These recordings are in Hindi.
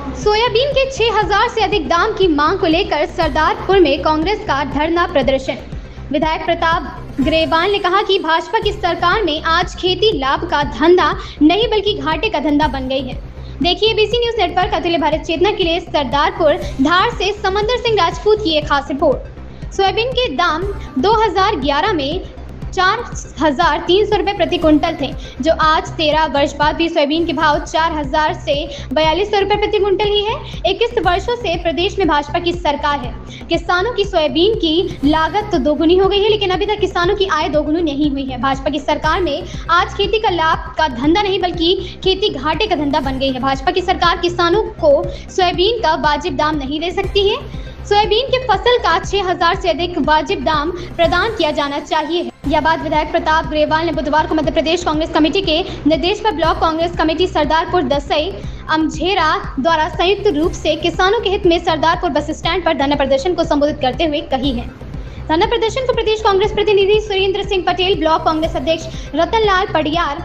सोयाबीन के 6000 से अधिक दाम की मांग को लेकर सरदारपुर में कांग्रेस का धरना प्रदर्शन। विधायक प्रताप ग्रेवाल ने कहा कि भाजपा की सरकार में आज खेती लाभ का धंधा नहीं बल्कि घाटे का धंधा बन गई है। देखिए बीसी न्यूज नेटवर्क अतुल्य भारत चेतना के लिए सरदारपुर धार से समंदर सिंह राजपूत की एक खास रिपोर्ट। सोयाबीन के दाम 2011 में 4,300 रुपये प्रति कुंटल थे, जो आज 13 वर्ष बाद भी सोयाबीन के भाव 4,000 से 4,200 रुपये प्रति कुंटल ही है। 21 वर्षों से प्रदेश में भाजपा की सरकार है। किसानों की सोयाबीन की लागत तो दोगुनी हो गई है, लेकिन अभी तक किसानों की आय दोगुनी नहीं हुई है। भाजपा की सरकार में आज खेती का लाभ का धंधा नहीं बल्कि खेती घाटे का धंधा बन गई है। भाजपा की सरकार किसानों को सोयाबीन का वाजिब दाम नहीं दे सकती है। सोयाबीन की फसल का 6,000 से अधिक वाजिब दाम प्रदान किया जाना चाहिए। यह बात विधायक प्रताप ग्रेवाल ने बुधवार को मध्य प्रदेश कांग्रेस कमेटी के निर्देश पर ब्लॉक कांग्रेस कमेटी सरदारपुर दसई अमझेरा द्वारा संयुक्त रूप से किसानों के हित में सरदारपुर बस स्टैंड पर धरना प्रदर्शन को संबोधित करते हुए कही है। धरना प्रदर्शन को प्रदेश कांग्रेस प्रतिनिधि सुरेंद्र सिंह पटेल, ब्लॉक कांग्रेस अध्यक्ष रतनलाल पडियार,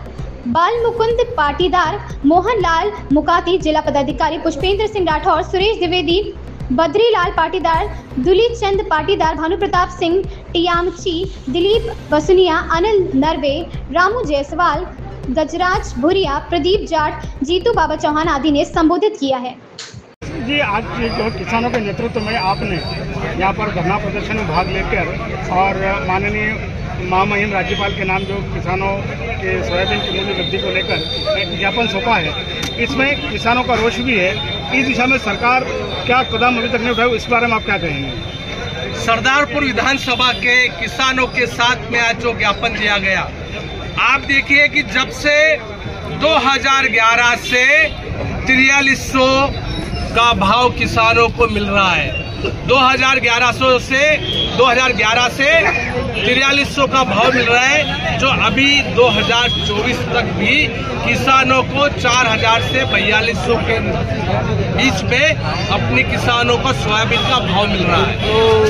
बाल मुकुंद पाटीदार, मोहन लाल मुकाती, जिला पदाधिकारी पुष्पेंद्र सिंह राठौर, सुरेश द्विवेदी, बद्रीलाल पाटीदार, दुली चंद पाटीदार, भानु प्रताप सिंह टियामची, दिलीप बसुनिया, अनिल नरवे, रामू जायसवाल, गजराज भुरिया, प्रदीप जाट, जीतू बाबा चौहान आदि ने संबोधित किया है। जी, आज जो किसानों के नेतृत्व में आपने यहाँ पर धरना प्रदर्शन में भाग लेकर और माननीय महामहिम राज्यपाल के नाम जो किसानों के सोयाबीन की मूल्य वृद्धि को लेकर एक ज्ञापन सौंपा है, इसमें किसानों का रोष भी है। इस दिशा में सरकार क्या कदम अभी तक नहीं उठाए, इस बारे में आप क्या कहेंगे? सरदारपुर विधानसभा के किसानों के साथ में आज जो ज्ञापन दिया गया, आप देखिए कि जब से 2011 से 4300 का भाव किसानों को मिल रहा है। 2011 से 4300 का भाव मिल रहा है, जो अभी 2024 तक भी किसानों को 4,000 से 4,200 के बीच में अपने किसानों को सोयाबीन का भाव मिल रहा है।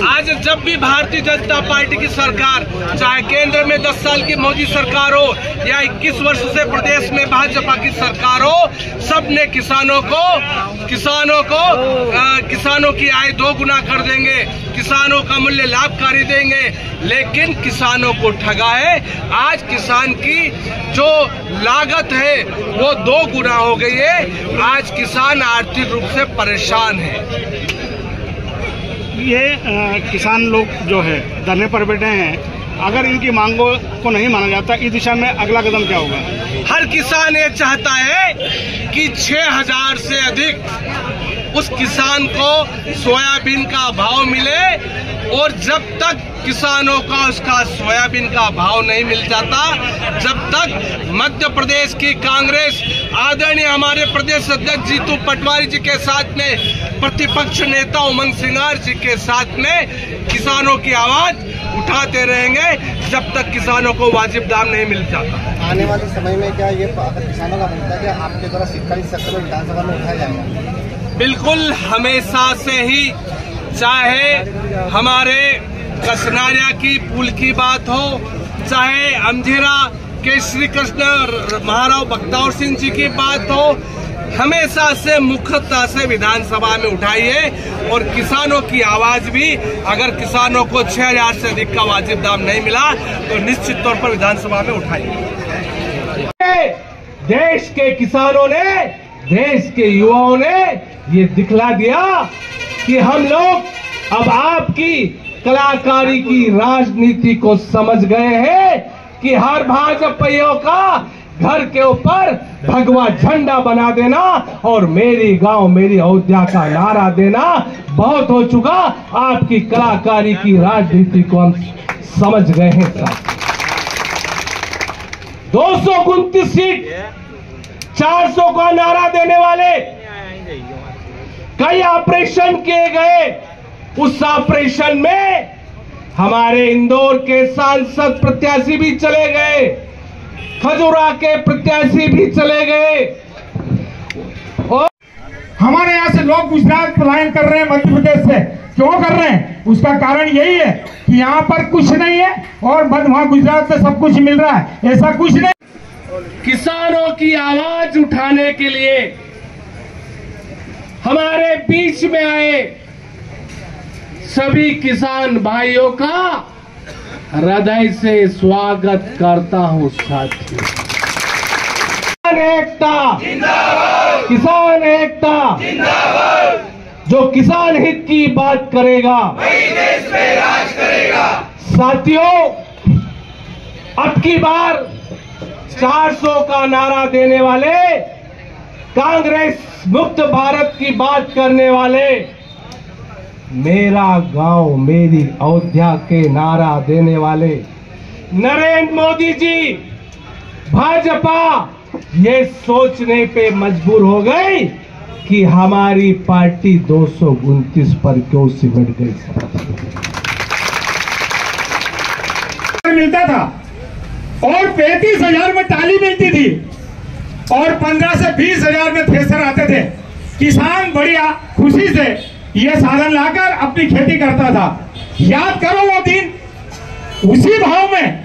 आज जब भी भारतीय जनता पार्टी की सरकार, चाहे केंद्र में 10 साल की मोदी सरकार हो या 21 वर्ष से प्रदेश में भाजपा की सरकार हो, सबने किसानों की आय दोगुना कर देंगे, किसानों का मूल्य लाभकारी देंगे, लेकिन किसानों को ठगा है। आज किसान की जो लागत है वो 2 गुना हो गई है। आज किसान आर्थिक रूप से परेशान है। ये किसान लोग जो है धरने पर बैठे हैं, अगर इनकी मांगों को नहीं माना जाता, इस दिशा में अगला कदम क्या होगा? हर किसान ये चाहता है कि 6,000 से अधिक उस किसान को सोयाबीन का भाव मिले, और जब तक किसानों का उसका सोयाबीन का भाव नहीं मिल जाता, जब तक मध्य प्रदेश की कांग्रेस आदरणीय हमारे प्रदेश अध्यक्ष जीतू पटवारी जी के साथ में प्रतिपक्ष नेता उमंग सिंगार जी के साथ में किसानों की आवाज उठाते रहेंगे, जब तक किसानों को वाजिब दाम नहीं मिल जाता। आने वाले समय में क्या ये किसानों का मुद्दा क्या आपके द्वारा शिकायत सत्र में विधानसभा में उठाया जाएगा? बिल्कुल, हमेशा से ही, चाहे हमारे कसनारिया की पुल की बात हो, चाहे अमझेरा के श्री कृष्ण महाराव बख्तावर सिंह जी की बात हो, हमेशा से मुख्यतः से विधानसभा में उठाई है। और किसानों की आवाज भी, अगर किसानों को 6,000 से अधिक का वाजिब दाम नहीं मिला तो निश्चित तौर पर विधानसभा में उठाई है। देश के किसानों ने, देश के युवाओं ने ये दिखला दिया कि हम लोग अब आपकी कलाकारी की राजनीति को समझ गए हैं कि हर भाजपाइयों का घर के ऊपर भगवा झंडा बना देना और मेरी गांव मेरी अयोध्या का नारा देना बहुत हो चुका। आपकी कलाकारी की राजनीति को हम समझ गए हैं। 229 सीट 400 का नारा देने वाले कई ऑपरेशन किए गए। उस ऑपरेशन में हमारे इंदौर के सांसद प्रत्याशी भी चले गए, खजुरा के प्रत्याशी भी चले गए, और हमारे यहाँ से लोग गुजरात पलायन कर रहे हैं मध्य प्रदेश से। क्यों कर रहे हैं? उसका कारण यही है कि यहाँ पर कुछ नहीं है और वहाँ गुजरात से सब कुछ मिल रहा है। ऐसा कुछ नहीं। किसानों की आवाज उठाने के लिए बीच में आए सभी किसान भाइयों का हृदय से स्वागत करता हूं साथियों। किसान एकता जिंदाबाद, किसान एकता जिंदाबाद। जो किसान हित की बात करेगा वही देश पे राज करेगा। साथियों, अब की बार 400 का नारा देने वाले, कांग्रेस मुक्त भारत की बात करने वाले, मेरा गांव मेरी अयोध्या के नारा देने वाले नरेंद्र मोदी जी, भाजपा ये सोचने पे मजबूर हो गई कि हमारी पार्टी 229 पर क्यों सिमट गई। मिलता था और 35,000 में टाली मिलती थी और 15 से 20,000 में थ्रेसर आते थे। किसान बढ़िया खुशी से ये साधन लाकर अपनी खेती करता था। याद करो वो दिन, उसी भाव में।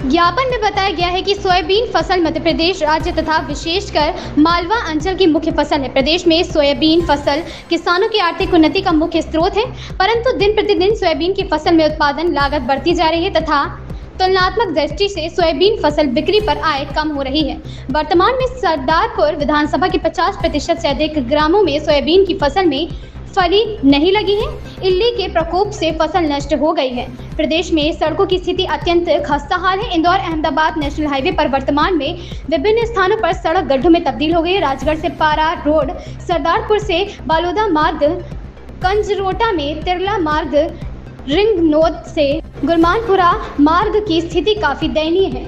ज्ञापन में बताया गया है कि सोयाबीन फसल मध्य प्रदेश राज्य तथा विशेषकर मालवा अंचल की मुख्य फसल है। प्रदेश में सोयाबीन फसल किसानों की आर्थिक उन्नति का मुख्य स्रोत है, परंतु दिन प्रतिदिन सोयाबीन की फसल में उत्पादन लागत बढ़ती जा रही है तथा तुलनात्मक दृष्टि से सोयाबीन फसल बिक्री पर आय कम हो रही है। वर्तमान में सरदारपुर विधानसभा के 50% से अधिक ग्रामों में सोयाबीन की फसल में फली नहीं लगी है। इल्ली के प्रकोप से फसल नष्ट हो गई है। प्रदेश में सड़कों की स्थिति अत्यंत खस्ताहाल है। इंदौर अहमदाबाद नेशनल हाईवे पर वर्तमान में विभिन्न स्थानों पर सड़क गड्ढों में तब्दील हो गई है। राजगढ़ से पारा रोड, सरदारपुर से बालोदा मार्ग, कंजरोटा में तिरला मार्ग, रिंग नोद से गुरमानपुरा मार्ग की स्थिति काफी दयनीय है।